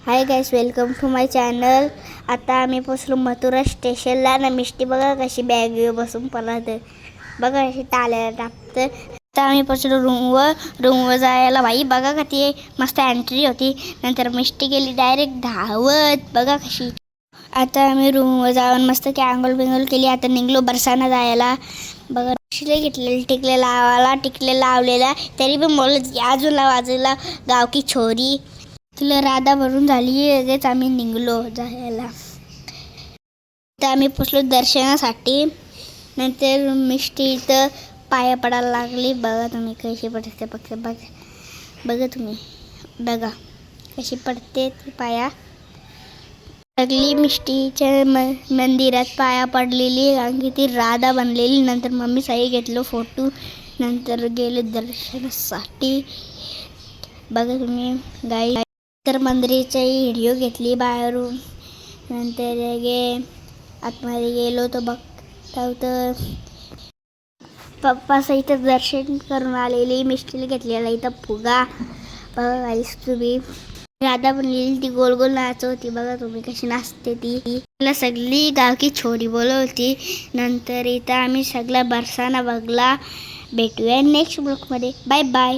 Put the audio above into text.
High guys, welcome to my channel. आता आम्ही पोचलो मथुरा स्टेशनला ना. मिष्टी बघा कशी बॅग बसून पळते, बघा कशी टाळ्या टाकते. आता आम्ही पोचलो रूमवर जायला. बाई बघा का ती मस्त एंट्री होती. नंतर मिष्टी गेली डायरेक्ट धावत, बघा कशी. आता आम्ही रूमवर जाऊन मस्त की आंघोळ बिंघोळ केली. आता निघलो बरसाना जायला. बघा शिले घेतलेले, टिकले लावलेला तरी पण बोलत आजूला बाजूला गाव की छोरी. तुला राधा भरून झाली. लगेच आम्ही निघलो जायला. तर आम्ही पोचलो दर्शनासाठी. नंतर मिष्टी इथं पाया पडायला लागली. बघा तुम्ही कशी पडते, बघा तुम्ही बघा कशी पडते ती पाया लागली. मिष्टीच्या मंदिरात पाया पडलेली, कारण की ती राधा बनलेली. नंतर मम्मी साई घेतलो फोटो. नंतर गेलो दर्शनासाठी. बघा तुम्ही गाई. तर मंदिराची व्हिडिओ घेतली बाहेरून. नंतर आतमध्ये गेलो तर बघता तर पप्पा सहित दर्शन करून आलेली. मिष्टीला घेतलेला इथं फुगा. बघा गाईस तुम्ही, राधा बनलेली ती गोल गोल नाचत होती. बघा तुम्ही कशी नाचते ती. तिला सगळी गावकी छोरी बोलवती. नंतर इथं आम्ही सगळा बरसाना बघला. भेटूया नेक्स्ट ब्लॉगमध्ये. Bye bye.